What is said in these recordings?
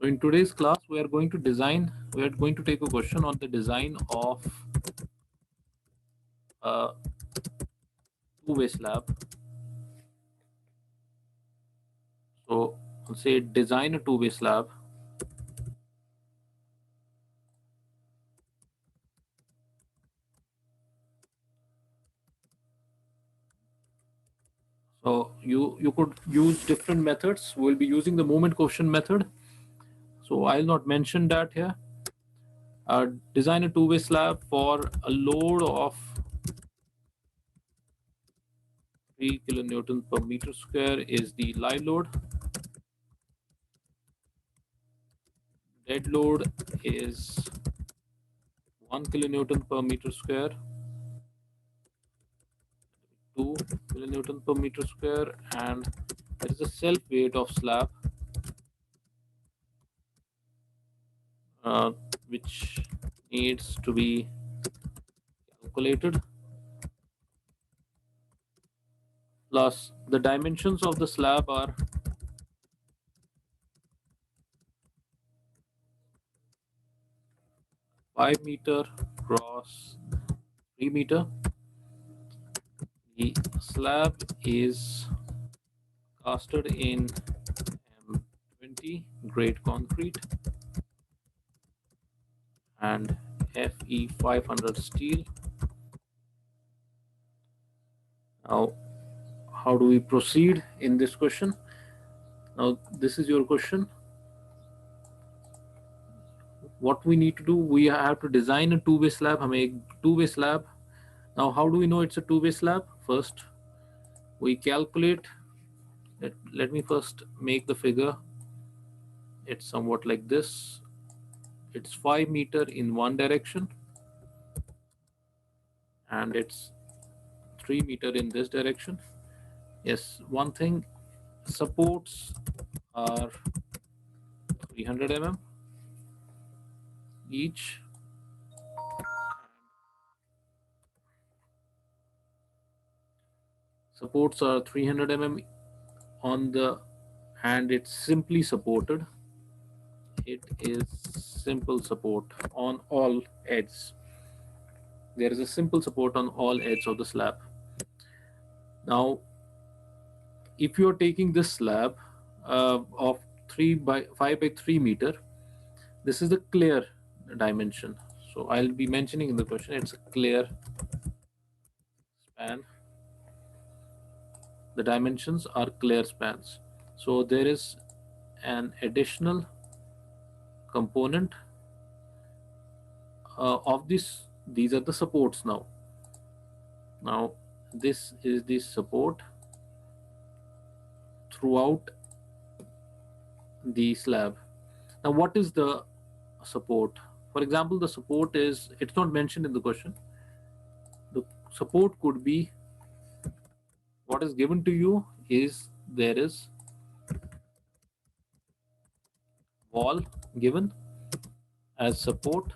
in today's class, we are going to take a question on the design of a two-way slab. So I'll say design a two-way slab. So you could use different methods. We'll be using the moment quotient method. So I'll not mention that here. Design a two-way slab for a load of 3 kilonewton per meter square is the live load. Dead load is 1 kilonewton per meter square, 2 kilonewton per meter square, and there is a self weight of slab which needs to be calculated, plus the dimensions of the slab are 5 meter cross 3 meter. The slab is casted in M20 grade concrete and Fe 500 steel. Now, how do we proceed in this question? Now, this is your question. What we need to do, we have to design a two-way slab. हमें एक two-way slab. Now, how do we know it's a two-way slab? First, we calculate. Let me first make the figure. It's somewhat like this. It's 5 meter in one direction, and it's 3 meter in this direction. Yes, one thing, supports are 300 mm each. Supports are 300 mm on the, and it's simply supported. It is simple support on all edges. There is a simple support on all edges of the slab. Now, if you are taking this slab of 5 by 3 meter, this is the clear dimension. So I'll be mentioning in the question, it's a clear span. The dimensions are clear spans. So there is an additional component of this. These are the supports now. Now this is the support throughout the slab. Now what is the support? For example, the support is, it's not mentioned in the question. The support could be, what is given to you is there is wall given as support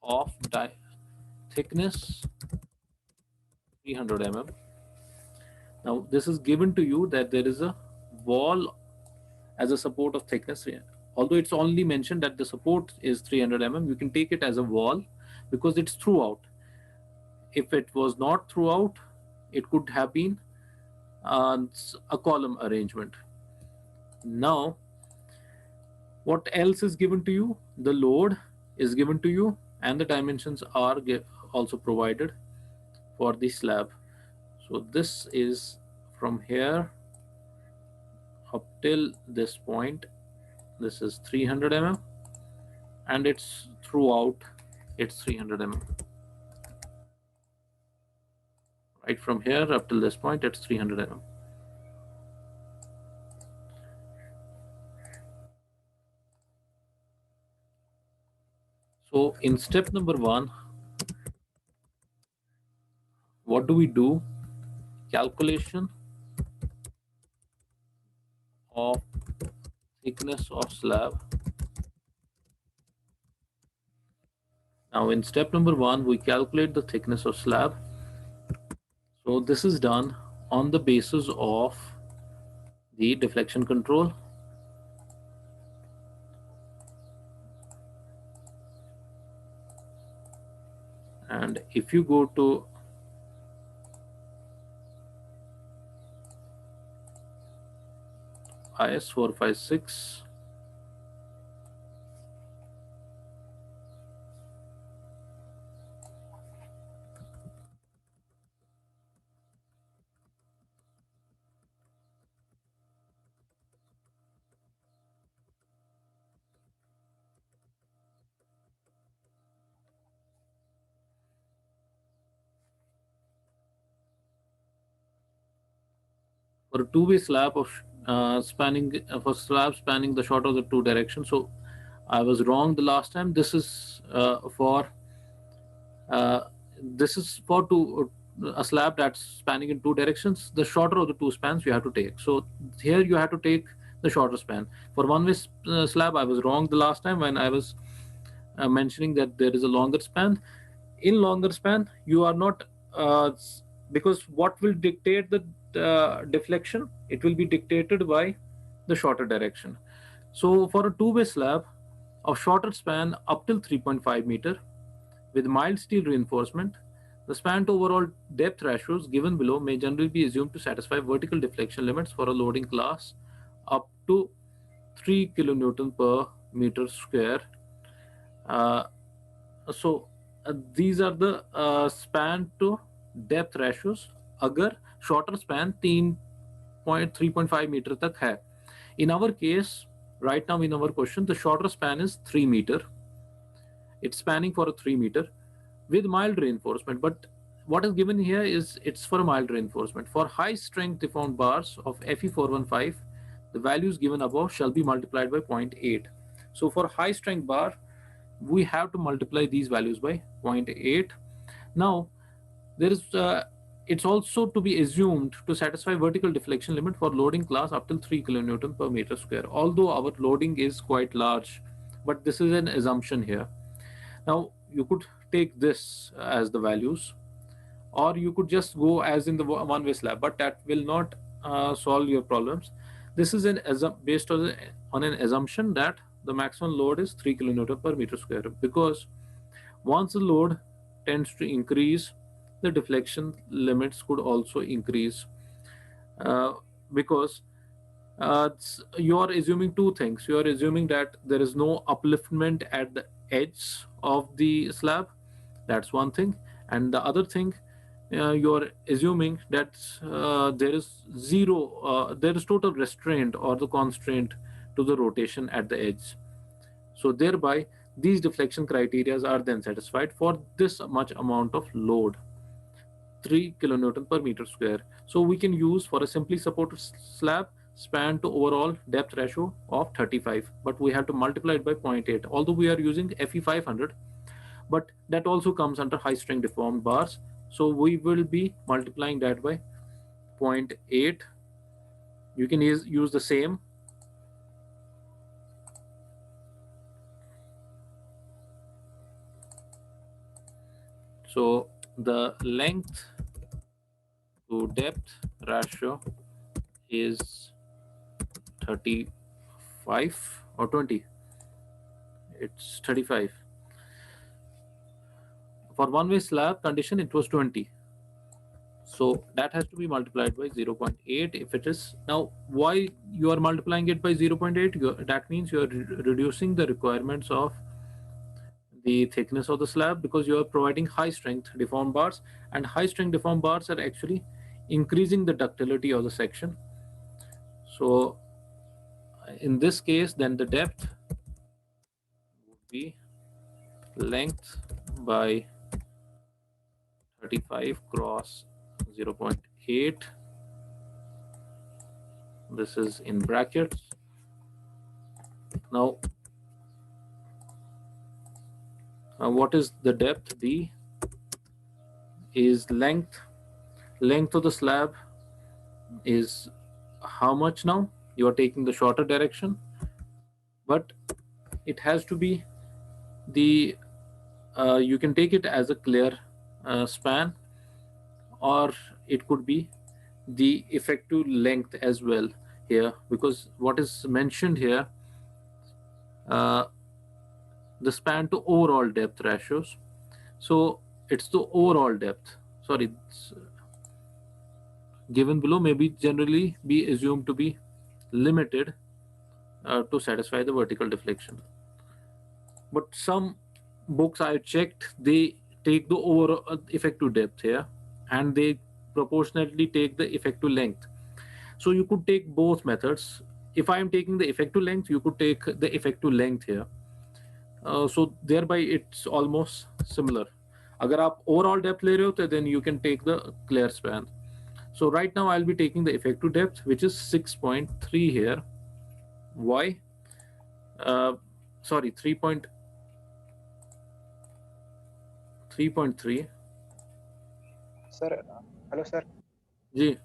of thickness 300 mm. Now this is given to you that there is a wall as a support of thickness. Although it's only mentioned that the support is 300 mm, you can take it as a wall because it's throughout. If it was not throughout, it could have been a column arrangement. Now, what else is given to you? The load is given to you, and the dimensions are also provided for the slab. So this is from here up till this point. This is 300 mm, and it's throughout, it's 300 mm. Right from here up till this point, it's 300 mm. So in step number 1, what do we do? Calculation of thickness of slab. Now in step number 1, we calculate the thickness of slab. So this is done on the basis of the deflection control. And if you go to IS 456, for a two-way slab of spanning for slab spanning the short of the two directions. So I was wrong the last time. Uh, this is for two a slab that's spanning in two directions. The shorter of the two spans you have to take. So here you have to take the shorter span. For one-way slab, I was wrong the last time when I was mentioning that there is a longer span. In longer span, you are not because what will dictate the deflection? It will be dictated by the shorter direction. So for a two-way slab of shorter span up till 3.5 meter with mild steel reinforcement, the span to overall depth ratios given below may generally be assumed to satisfy vertical deflection limits for a loading class up to 3 kilonewton per meter square. Uh, so these are the span to depth ratios अगर shorter span 3.5 meter तक है. In our case, right now in our question, the shorter span is 3 meter. It's spanning for a 3 meter with mild reinforcement. But what is given here is it's for a mild reinforcement. For high strength deformed bars of Fe415, the values given above shall be multiplied by 0.8. So for high strength bar, we have to multiply these values by 0.8. Now, there is it's also to be assumed to satisfy vertical deflection limit for loading class up till 3 kilonewton per meter square. Although our loading is quite large, but this is an assumption here. Now, you could take this as the values, or you could just go as in the one-way slab, but that will not solve your problems. This is based on an assumption that the maximum load is 3 kilonewton per meter square, because once the load tends to increase, the deflection limits could also increase, because you are assuming two things. You are assuming that there is no upliftment at the edge of the slab. That's one thing. And the other thing, you are assuming that there is total restraint or the constraint to the rotation at the edge. So thereby, these deflection criteria are then satisfied for this much amount of load, 3 kilonewton per meter square. So we can use for a simply supported slab span to overall depth ratio of 35, but we have to multiply it by 0.8. Although we are using Fe500, but that also comes under high strength deformed bars. So we will be multiplying that by 0.8. You can use the same. So the length to depth ratio is 35 or 20. It's 35. For one-way slab condition, it was 20. So that has to be multiplied by 0.8 if it is. Now, why you are multiplying it by 0.8? That means you are reducing the requirements of the thickness of the slab, because you are providing high strength deformed bars, and high strength deformed bars are actually increasing the ductility of the section. So in this case, then the depth would be length by 35 cross 0.8. This is in brackets. Now, what is the depth? D is length. Length of the slab is how much now? You are taking the shorter direction, but it has to be the you can take it as a clear span, or it could be the effective length as well here, because what is mentioned here, uh, the span to overall depth ratios. So it's the overall depth. Sorry, it's given below may be generally be assumed to be limited to satisfy the vertical deflection. But some books I checked, they take the overall effective depth here, and they proportionately take the effective length. So you could take both methods. If I am taking the effective length, you could take the effective length here. So thereby it's almost similar. अगर आप overall depth ले रहे हो तो then you can take the clear span. So right now I'll be taking the effective depth, which is 6.3 here. Why? Sorry, 3.3. Sir hello sir ji.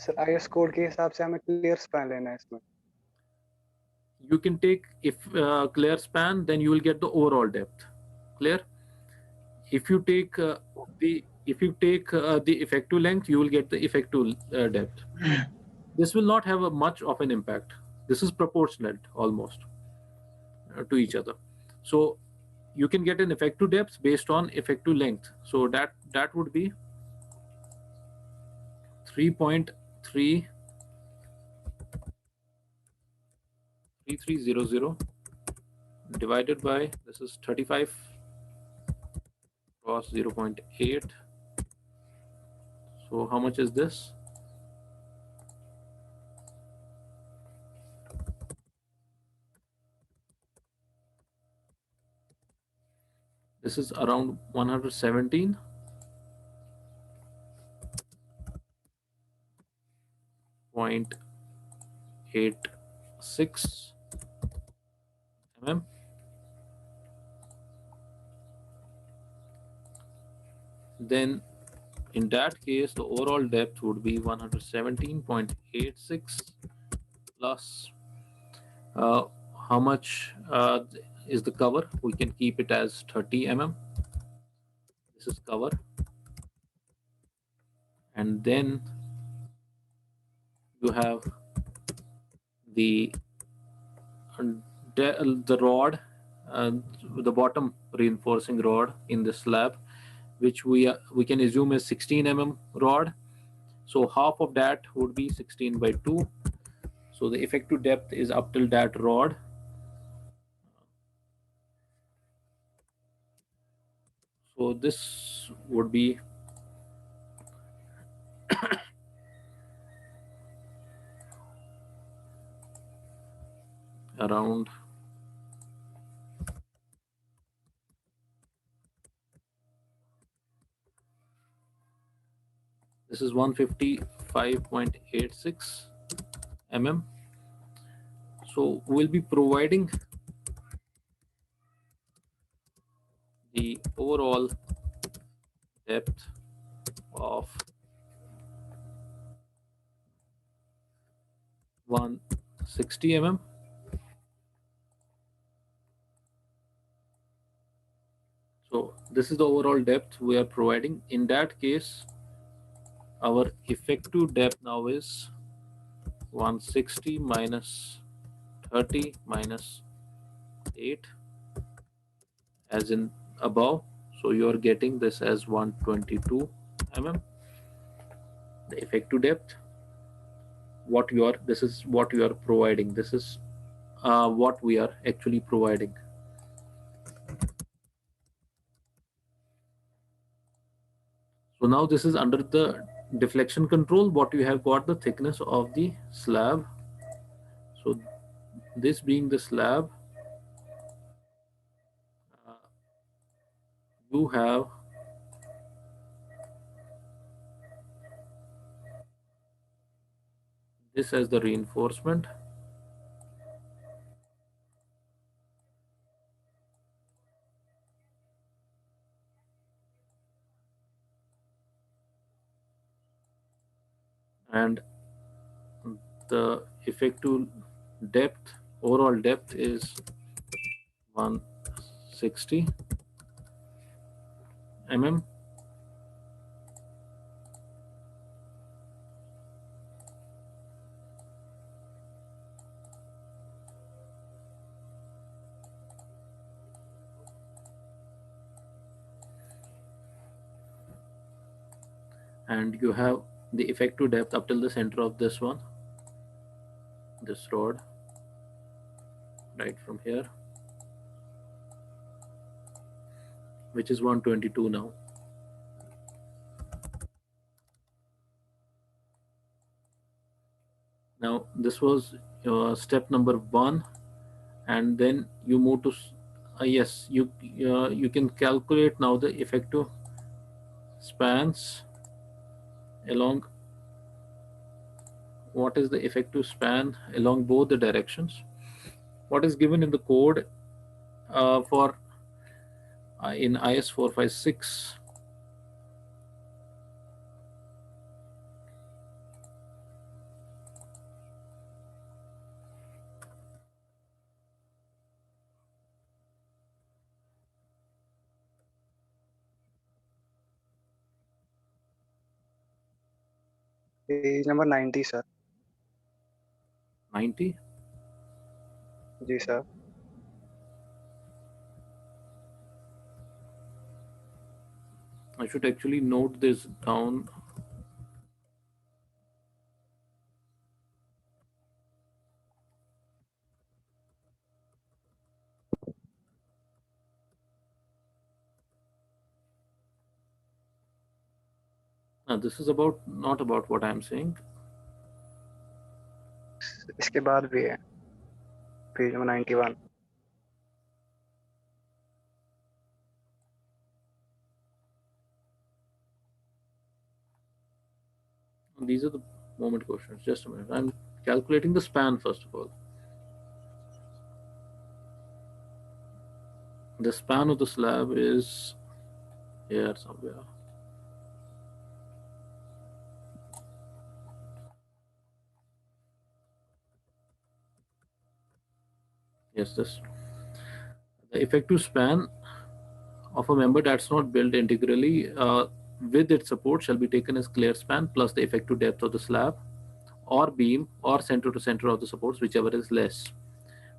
Sir IS code के हिसाब से हमें क्लियर स्पैन लेना है इसमें. You can take if clear span, then you will get the overall depth. Clear? If you take the effective length, you will get the effective depth. This will not have a much of an impact. This is proportionate almost to each other. So you can get an effective depth based on effective length. So that would be 3.33300 divided by, this is 35 cross 0.8. So how much is this? This is around 117.86 mm. Then in that case, the overall depth would be 117.86 plus how much is the cover? We can keep it as 30 mm. This is cover. And then you have the rod, the bottom reinforcing rod in the slab, which we can assume is 16 mm rod. So half of that would be 16 by 2. So the effective depth is up till that rod. So this would be around this is 155.86 mm. So we'll be providing the overall depth of 160 mm. So this is the overall depth we are providing. In that case, our effective depth now is 160 minus 30 minus 8 as in above. So you are getting this as 122 mm. The effective depth, this is what you are providing. This is what we are actually providing. So now this is under the deflection control. What you have got the thickness of the slab. So this being the slab, you have this as the reinforcement. And the effective depth, overall depth is 160 mm. and you have the effective depth up till the center of this one, this rod, right from here, which is 122 now. Now this was step number 1, and then you move to yes, you can calculate now the effective spans along, what is the effective span along both the directions. What is given in the code for in IS 456. Page number 90 sir. 90. जी sir. I should actually note this down. Now this is about, not about what I am saying. इसके बाद भी है page number 91। These are the moment questions. Just a minute. I'm calculating the span first of all. The span of the slab is here somewhere. Yes, this. The effective span of a member that's not built integrally with its support shall be taken as clear span plus the effective depth of the slab or beam or center to center of the supports, whichever is less.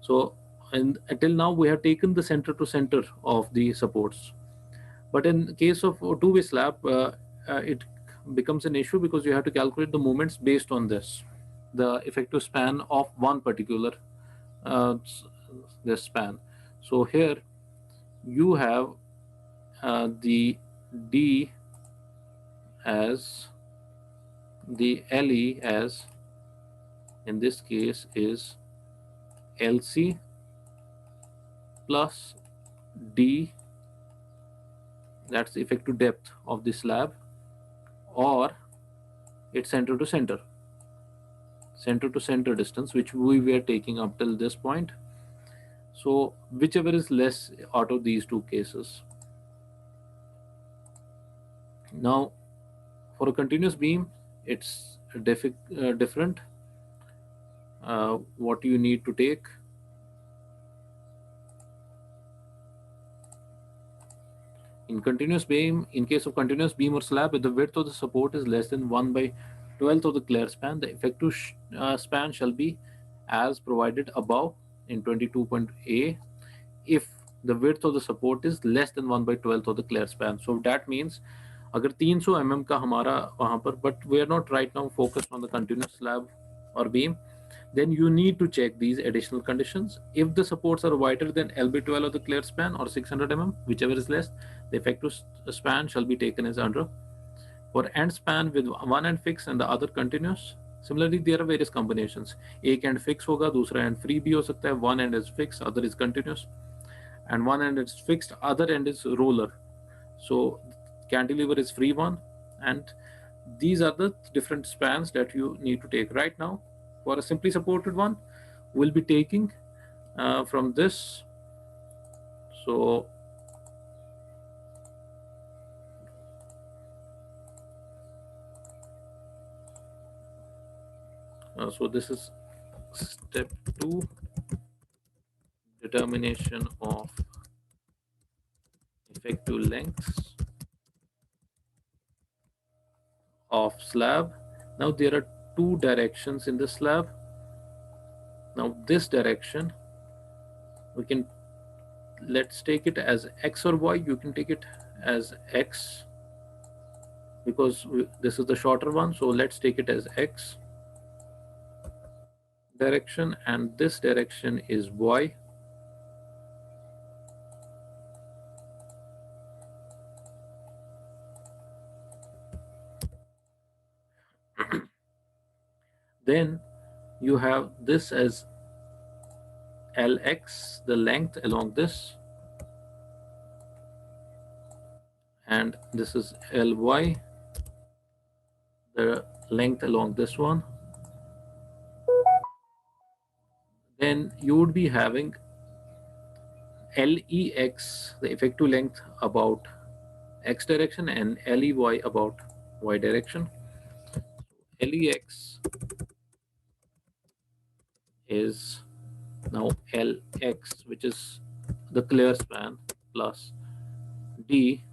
So, and until now we have taken the center to center of the supports, but in case of a two-way slab, it becomes an issue because you have to calculate the moments based on this, the effective span of one particular uh, this span. So here you have the D as the LE as, in this case, is LC plus D, that's the effective depth of the slab, or its center to center distance, which we were taking up till this point. So whichever is less out of these two cases. Now for a continuous beam, it's different. What you need to take, in continuous beam, in case of continuous beam or slab, if the width of the support is less than 1/12 of the clear span, the effective span shall be as provided above in 22.A if the width of the support is less than 1/12 of the clear span. So that means अगर 300 mm का हमारा वहाँ पर, but we are not right now focused on the continuous slab or beam, then you need to check these additional conditions. If the supports are wider than LB12 of the clear span or 600 mm, whichever is less, the effective span shall be taken as under. For end span with one end fixed and the other continuous, similarly there are various combinations. एक end fix होगा, दूसरा end free भी हो सकता है. One end is fixed, other is continuous, and one end is fixed, other end is roller. So cantilever is free one, and these are the different spans that you need to take. Right now for a simply supported one, we'll be taking from this. So so this is step 2, determination of effective lengths of slab. Now there are two directions in the slab. Now this direction, we can, let's take it as X or Y. You can take it as X, because this is the shorter one, so let's take it as x direction, and this direction is y. Then you have this as Lx, the length along this, and this is Ly, the length along this one. Then you would be having Lex, the effective length about x direction, and Ley about y direction. Lex is now Lx, which is the clear span, plus D,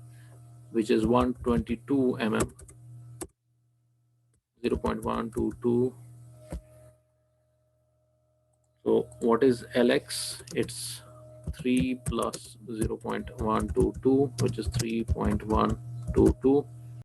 which is 122 mm, 0.122. So what is Lx? It's 3 plus 0.122, which is 3.122.